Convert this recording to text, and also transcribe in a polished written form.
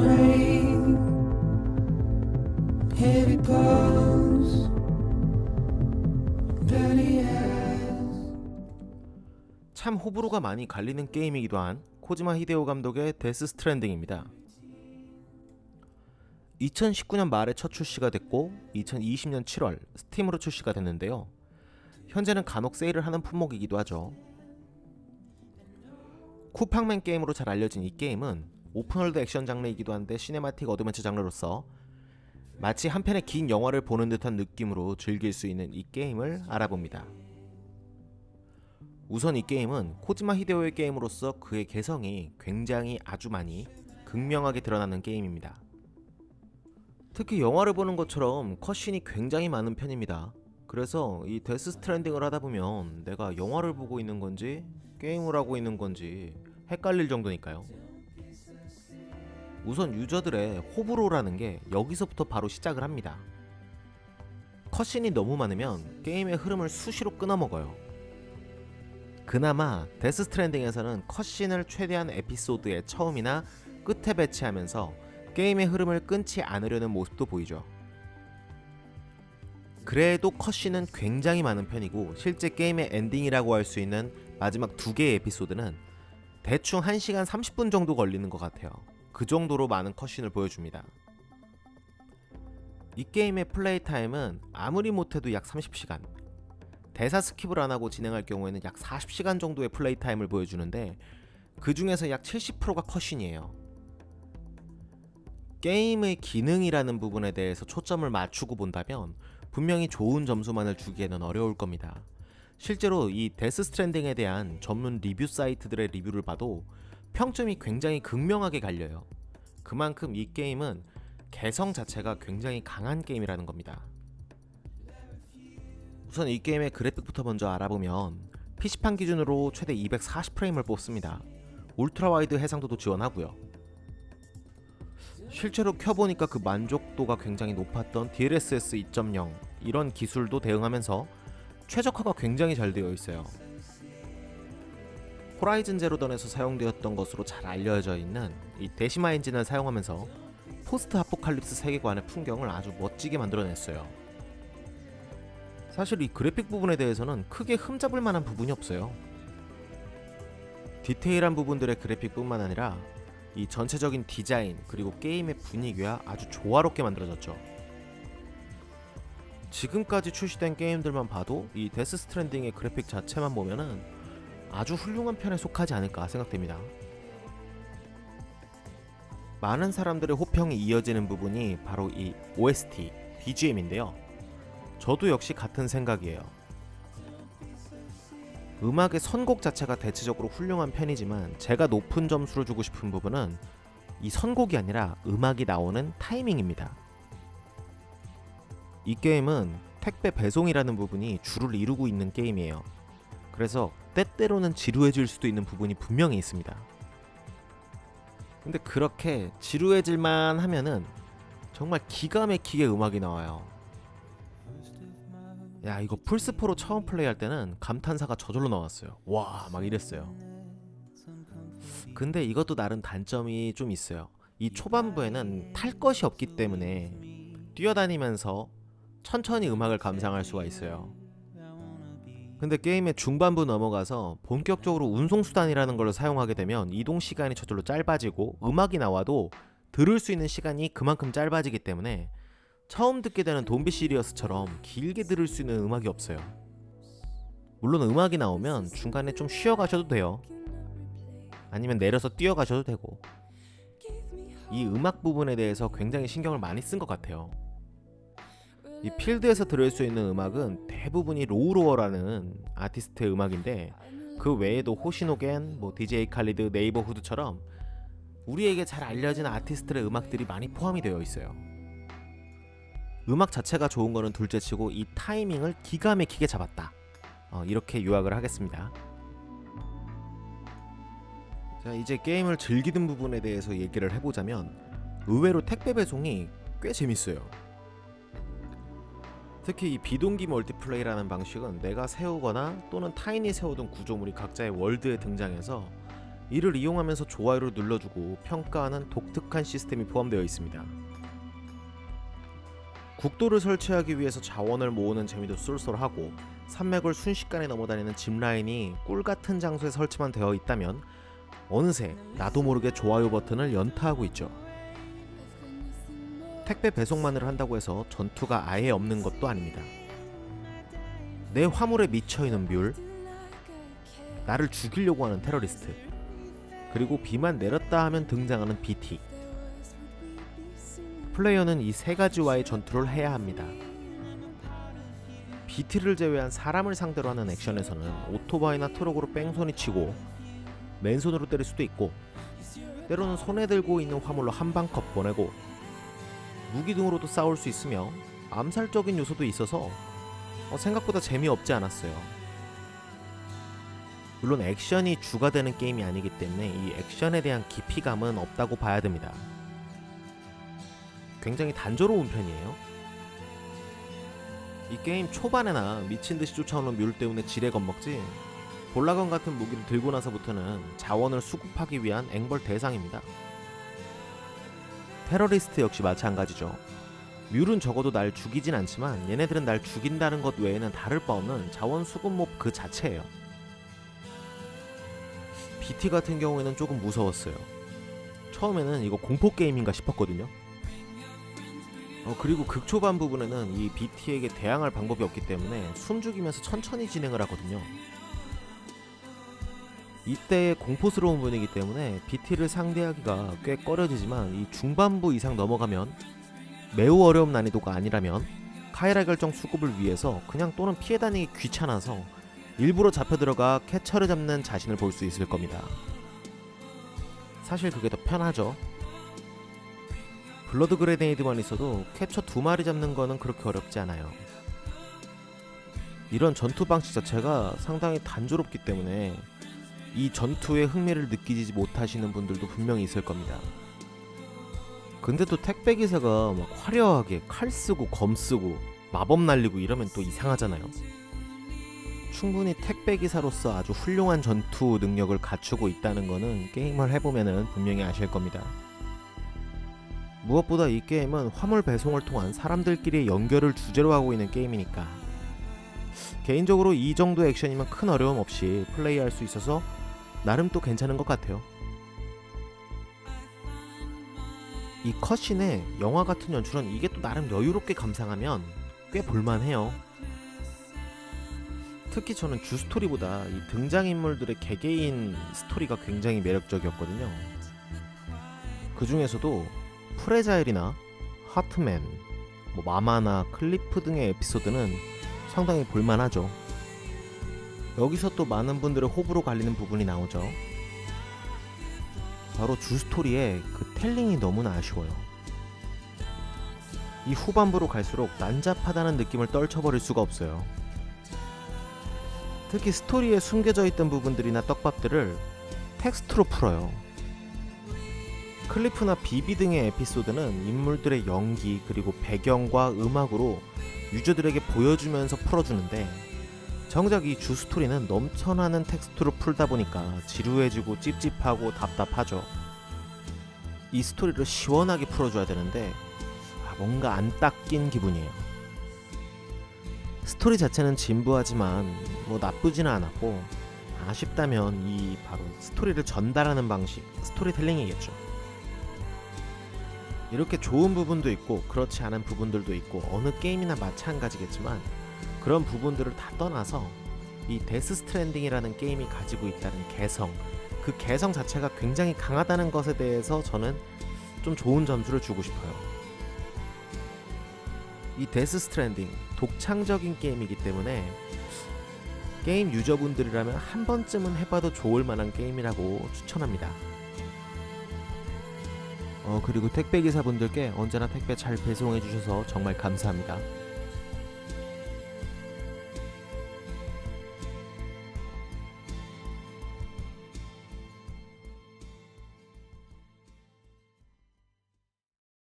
rain, heavy blows, dirty eyes. 참 호불호가 많이 갈리는 게임이기도 한 코지마 히데오 감독의 데스 스트랜딩입니다. 2019년 말에 첫 출시가 됐고 2020년 7월 스팀으로 출시가 됐는데요. 현재는 간혹 세일을 하는 품목이기도 하죠. 쿠팡맨 게임으로 잘 알려진 이 게임은 오픈월드 액션 장르이기도 한데 시네마틱 어드벤처 장르로서 마치 한 편의 긴 영화를 보는 듯한 느낌으로 즐길 수 있는 이 게임을 알아봅니다. 우선 이 게임은 코지마 히데오의 게임으로서 그의 개성이 굉장히 아주 많이 극명하게 드러나는 게임입니다. 특히 영화를 보는 것처럼 컷신이 굉장히 많은 편입니다. 그래서 이 데스 스트랜딩을 하다 보면 내가 영화를 보고 있는 건지 게임을 하고 있는 건지 헷갈릴 정도니까요. 우선 유저들의 호불호라는 게 여기서부터 바로 시작을 합니다. 컷신이 너무 많으면 게임의 흐름을 수시로 끊어먹어요. 그나마 데스 스트랜딩에서는 컷신을 최대한 에피소드의 처음이나 끝에 배치하면서 게임의 흐름을 끊지 않으려는 모습도 보이죠. 그래도 컷신은 굉장히 많은 편이고 실제 게임의 엔딩이라고 할 수 있는 마지막 2개의 에피소드는 대충 1시간 30분 정도 걸리는 것 같아요. 그 정도로 많은 컷신을 보여줍니다. 이 게임의 플레이 타임은 아무리 못해도 약 30시간, 대사 스킵을 안하고 진행할 경우에는 약 40시간 정도의 플레이 타임을 보여주는데 그 중에서 약 70%가 컷신이에요. 게임의 기능이라는 부분에 대해서 초점을 맞추고 본다면 분명히 좋은 점수만을 주기에는 어려울 겁니다. 실제로 이 데스 스트랜딩에 대한 전문 리뷰 사이트들의 리뷰를 봐도 평점이 굉장히 극명하게 갈려요. 그만큼 이 게임은 개성 자체가 굉장히 강한 게임이라는 겁니다. 우선 이 게임의 그래픽부터 먼저 알아보면 PC판 기준으로 최대 240프레임을 뽑습니다. 울트라 와이드 해상도도 지원하고요. 실제로 켜보니까 그 만족도가 굉장히 높았던 DLSS 2.0 이런 기술도 대응하면서 최적화가 굉장히 잘 되어 있어요. 호라이즌 제로던에서 사용되었던 것으로 잘 알려져 있는 이 데시마 엔진을 사용하면서 포스트 아포칼립스 세계관의 풍경을 아주 멋지게 만들어냈어요. 사실 이 그래픽 부분에 대해서는 크게 흠잡을 만한 부분이 없어요. 디테일한 부분들의 그래픽뿐만 아니라 이 전체적인 디자인 그리고 게임의 분위기가 아주 조화롭게 만들어졌죠. 지금까지 출시된 게임들만 봐도 이 데스 스트랜딩의 그래픽 자체만 보면은 아주 훌륭한 편에 속하지 않을까 생각됩니다. 많은 사람들의 호평이 이어지는 부분이 바로 이 OST, BGM인데요. 저도 역시 같은 생각이에요. 음악의 선곡 자체가 대체적으로 훌륭한 편이지만 제가 높은 점수를 주고 싶은 부분은 이 선곡이 아니라 음악이 나오는 타이밍입니다. 이 게임은 택배 배송이라는 부분이 주를 이루고 있는 게임이에요. 그래서 때때로는 지루해질 수도 있는 부분이 분명히 있습니다. 근데 그렇게 지루해질만 하면은 정말 기가 막히게 음악이 나와요. 야, 이거 플스4로 처음 플레이할 때는 감탄사가 저절로 나왔어요. 와, 막 이랬어요. 근데 이것도 나름 단점이 좀 있어요. 이 초반부에는 탈 것이 없기 때문에 뛰어다니면서 천천히 음악을 감상할 수가 있어요. 근데 게임의 중반부 넘어가서 본격적으로 운송수단이라는 걸 사용하게 되면 이동 시간이 저절로 짧아지고 음악이 나와도 들을 수 있는 시간이 그만큼 짧아지기 때문에 처음 듣게 되는 돈비 시리어스처럼 길게 들을 수 있는 음악이 없어요. 물론 음악이 나오면 중간에 좀 쉬어가셔도 돼요. 아니면 내려서 뛰어가셔도 되고. 이 음악 부분에 대해서 굉장히 신경을 많이 쓴 것 같아요. 이 필드에서 들을 수 있는 음악은 대부분이 로우로어라는 아티스트의 음악인데 그 외에도 호시노겐, DJ 칼리드, 네이버후드처럼 우리에게 잘 알려진 아티스트의 음악들이 많이 포함이 되어 있어요. 음악 자체가 좋은 거는 둘째치고 이 타이밍을 기가 막히게 잡았다. 이렇게 요약을 하겠습니다. 자, 이제 게임을 즐기는 부분에 대해서 얘기를 해보자면 의외로 택배 배송이 꽤 재밌어요. 특히 이 비동기 멀티플레이라는 방식은 내가 세우거나 또는 타인이 세우던 구조물이 각자의 월드에 등장해서 이를 이용하면서 좋아요를 눌러주고 평가하는 독특한 시스템이 포함되어 있습니다. 국도를 설치하기 위해서 자원을 모으는 재미도 쏠쏠하고 산맥을 순식간에 넘어다니는 짚라인이 꿀같은 장소에 설치만 되어 있다면 어느새 나도 모르게 좋아요 버튼을 연타하고 있죠. 택배 배송만을 한다고 해서 전투가 아예 없는 것도 아닙니다. 내 화물에 미쳐있는 뮬, 나를 죽이려고 하는 테러리스트, 그리고 비만 내렸다 하면 등장하는 BT. 플레이어는 이 세 가지와의 전투를 해야 합니다. BT를 제외한 사람을 상대로 하는 액션에서는 오토바이나 트럭으로 뺑소니 치고 맨손으로 때릴 수도 있고, 때로는 손에 들고 있는 화물로 한방컷 보내고, 무기 등으로도 싸울 수 있으며 암살적인 요소도 있어서 생각보다 재미없지 않았어요. 물론 액션이 주가 되는 게임이 아니기 때문에 이 액션에 대한 깊이감은 없다고 봐야 됩니다. 굉장히 단조로운 편이에요. 이 게임 초반에나 미친듯이 쫓아오는 뮬 때문에 지레 겁먹지, 볼라건 같은 무기를 들고 나서부터는 자원을 수급하기 위한 앵벌 대상입니다. 테러리스트 역시 마찬가지죠. 뮬은 적어도 날 죽이진 않지만 얘네들은 날 죽인다는 것 외에는 다를 바 없는 자원 수급 몹 그 자체예요. BT 같은 경우에는 조금 무서웠어요. 처음에는 이거 공포 게임인가 싶었거든요. 그리고 극초반 부분에는 이 BT에게 대항할 방법이 없기 때문에 숨죽이면서 천천히 진행을 하거든요. 이때의 공포스러운 분위기 때문에 BT를 상대하기가 꽤 꺼려지지만 이 중반부 이상 넘어가면 매우 어려운 난이도가 아니라면 카이라 결정 수급을 위해서 그냥 또는 피해 다니기 귀찮아서 일부러 잡혀 들어가 캐쳐를 잡는 자신을 볼 수 있을 겁니다. 사실 그게 더 편하죠. 블러드 그레네이드만 있어도 캐쳐 2마리 잡는 거는 그렇게 어렵지 않아요. 이런 전투 방식 자체가 상당히 단조롭기 때문에 이 전투에 흥미를 느끼지 못하시는 분들도 분명히 있을 겁니다. 근데 또 택배기사가 막 화려하게 칼 쓰고 검 쓰고 마법 날리고 이러면 또 이상하잖아요. 충분히 택배기사로서 아주 훌륭한 전투 능력을 갖추고 있다는 거는 게임을 해보면 분명히 아실 겁니다. 무엇보다 이 게임은 화물 배송을 통한 사람들끼리의 연결을 주제로 하고 있는 게임이니까 개인적으로 이 정도 액션이면 큰 어려움 없이 플레이할 수 있어서 나름 또 괜찮은 것 같아요. 이 컷신의 영화 같은 연출은 이게 또 나름 여유롭게 감상하면 꽤 볼만해요. 특히 저는 주스토리보다 이 등장인물들의 개개인 스토리가 굉장히 매력적이었거든요. 그 중에서도 프레자일이나 하트맨, 마마나 클리프 등의 에피소드는 상당히 볼만하죠. 여기서 또 많은 분들의 호불호 갈리는 부분이 나오죠. 바로 주스토리의 그 텔링이 너무나 아쉬워요. 이 후반부로 갈수록 난잡하다는 느낌을 떨쳐버릴 수가 없어요. 특히 스토리에 숨겨져 있던 부분들이나 떡밥들을 텍스트로 풀어요. 클리프나 비비 등의 에피소드는 인물들의 연기 그리고 배경과 음악으로 유저들에게 보여주면서 풀어주는데, 정작 이 주스토리는 넘쳐나는 텍스트로 풀다 보니까 지루해지고 찝찝하고 답답하죠. 이 스토리를 시원하게 풀어줘야 되는데 뭔가 안 닦인 기분이에요. 스토리 자체는 진부하지만 나쁘지는 않았고, 아쉽다면 이 바로 스토리를 전달하는 방식, 스토리텔링이겠죠. 이렇게 좋은 부분도 있고 그렇지 않은 부분들도 있고 어느 게임이나 마찬가지겠지만, 그런 부분들을 다 떠나서 이 데스 스트랜딩이라는 게임이 가지고 있다는 개성, 그 개성 자체가 굉장히 강하다는 것에 대해서 저는 좀 좋은 점수를 주고 싶어요. 이 데스 스트랜딩 독창적인 게임이기 때문에 게임 유저분들이라면 한 번쯤은 해봐도 좋을 만한 게임이라고 추천합니다. 그리고 택배기사분들께 언제나 택배 잘 배송해주셔서 정말 감사합니다.